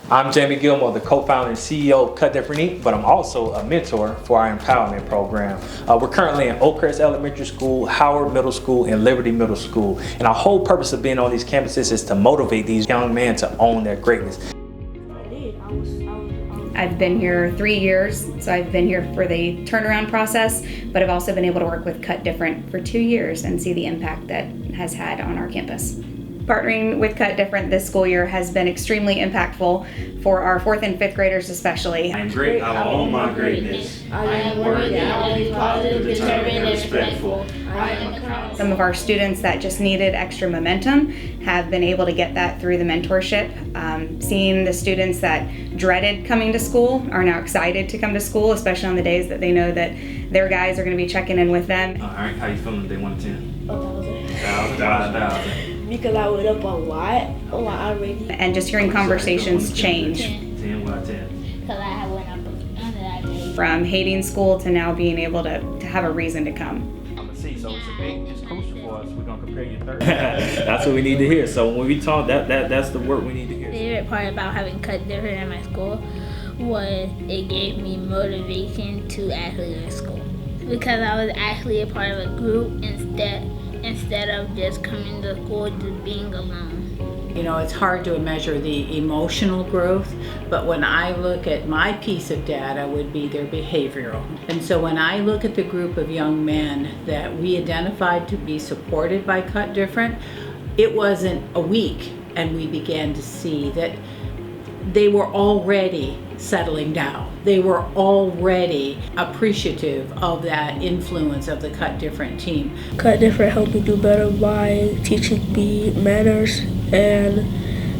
I'm Jamie Gilmore, the co-founder and CEO of Cut Different Inc., but I'm also a mentor for our empowerment program. We're currently in Oakcrest Elementary School, Howard Middle School, and Liberty Middle School. And our whole purpose of being on these campuses is to motivate these young men to own their greatness. I've been here 3 years, so I've been here for the turnaround process, but I've also been able to work with Cut Different for 2 years and see the impact that has had on our campus. Partnering with Cut Different this school year has been extremely impactful for our 4th and 5th graders especially. I am great, I will own my greatness. I am worthy, I will be positive, determined, and respectful. I am accountable. Some of our students that just needed extra momentum have been able to get that through the mentorship. Seeing the students that dreaded coming to school are now excited to come to school, especially on the days that they know that their guys are going to be checking in with them. All right, how you feeling day 1 to 10? 1,000. Because I went up a lot already. And just hearing conversations change. 10, what, 10? Because I went up From hating school to now being able to have a reason to come. I'm a C, so it's crucial for us. We're gonna compare you third. That's what we need to hear. So when we talk, that's the word we need to hear. The favorite part about having Cut Different at my school was it gave me motivation to actually go to school. Because I was actually a part of a group instead of just coming to school just being alone. You know, it's hard to measure the emotional growth, but when I look at my piece of data would be their behavioral. And so when I look at the group of young men that we identified to be supported by Cut Different, it wasn't a week and we began to see that they were already settling down. They were already appreciative of that influence of the Cut Different team. Cut Different helped me do better by teaching me manners, and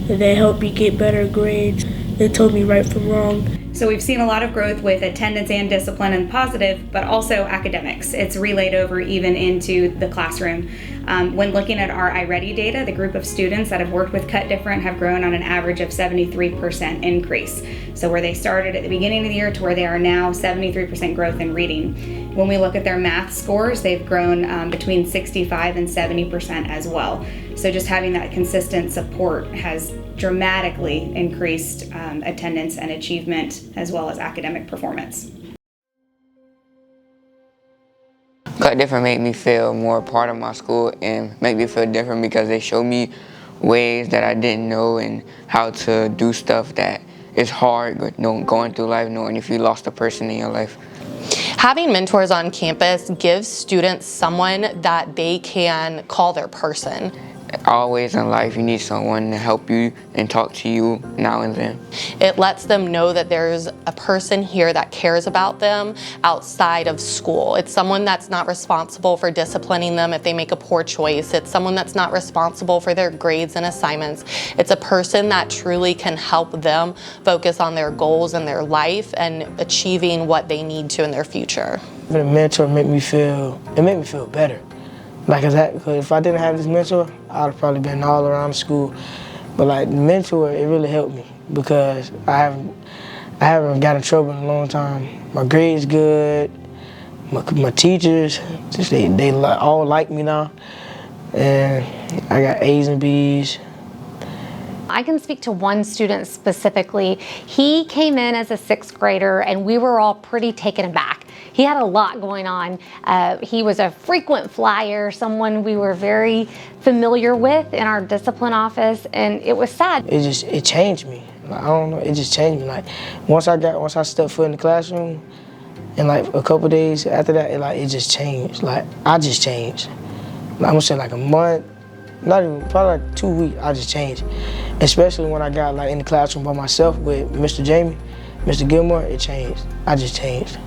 they helped me get better grades. They told me right from wrong. So we've seen a lot of growth with attendance and discipline and positive, but also academics. It's relayed over even into the classroom. When looking at our iReady data, the group of students that have worked with Cut Different have grown on an average of 73% increase. So where they started at the beginning of the year to where they are now, 73% growth in reading. When we look at their math scores, they've grown between 65 and 70% as well. So just having that consistent support has dramatically increased attendance and achievement as well as academic performance. Cut Different made me feel more a part of my school and make me feel different because they showed me ways that I didn't know and how to do stuff that is hard going through life, knowing if you lost a person in your life. Having mentors on campus gives students someone that they can call their person. Always in life, you need someone to help you and talk to you now and then. It lets them know that there's a person here that cares about them outside of school. It's someone that's not responsible for disciplining them if they make a poor choice. It's someone that's not responsible for their grades and assignments. It's a person that truly can help them focus on their goals in their life and achieving what they need to in their future. A mentor made me feel better. Like, cause if I didn't have this mentor, I'd have probably been all around school. But like the mentor, it really helped me because I haven't got in trouble in a long time. My grades good, my teachers, they all like me now, and I got A's and B's. I can speak to one student specifically. He came in as a 6th grader and we were all pretty taken aback. He had a lot going on. He was a frequent flyer, someone we were very familiar with in our discipline office, and it was sad. It changed me. Like, I don't know, it just changed me. Like once I stepped foot in the classroom, and like a couple days after that, it just changed. Like I just changed. Like, I'm gonna say like a month, not even, probably like 2 weeks, I just changed. Especially when I got like in the classroom by myself with Mr. Jamie, Mr. Gilmore, it changed. I just changed.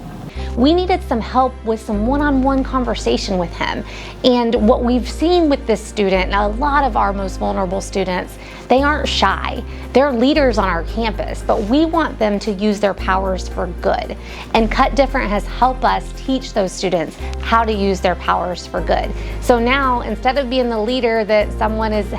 We needed some help with some one-on-one conversation with him. And what we've seen with this student, and a lot of our most vulnerable students, they aren't shy. They're leaders on our campus, but we want them to use their powers for good. And Cut Different has helped us teach those students how to use their powers for good. So now, instead of being the leader that someone is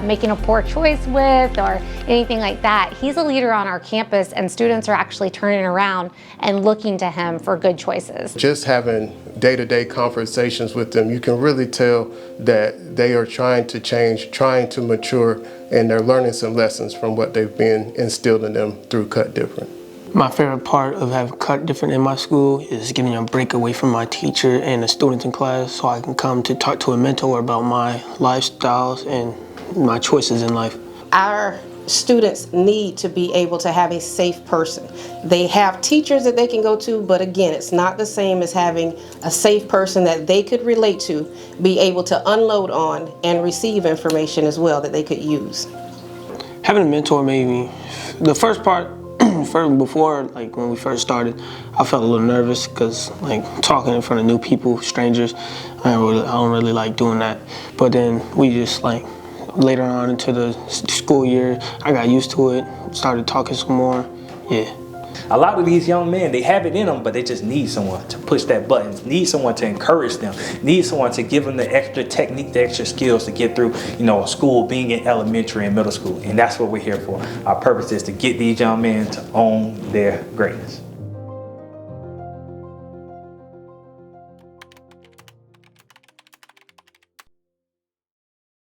making a poor choice with or anything like that, he's a leader on our campus and students are actually turning around and looking to him for good choices. Just having day-to-day conversations with them, you can really tell that they are trying to change, trying to mature, and they're learning some lessons from what they've been instilled in them through Cut Different. My favorite part of having Cut Different in my school is giving a break away from my teacher and the students in class so I can come to talk to a mentor about my lifestyles and my choices in life. Our students need to be able to have a safe person. They have teachers that they can go to, but again, it's not the same as having a safe person that they could relate to, be able to unload on and receive information as well that they could use. Having a mentor made me, the first part, before, like when we first started, I felt a little nervous because like talking in front of new people, strangers, I don't really like doing that. But then we just like, later on into the school year, I got used to it, started talking some more, yeah. A lot of these young men, they have it in them, but they just need someone to push that button, need someone to encourage them, need someone to give them the extra technique, the extra skills to get through, school, being in elementary and middle school. And that's what we're here for. Our purpose is to get these young men to own their greatness.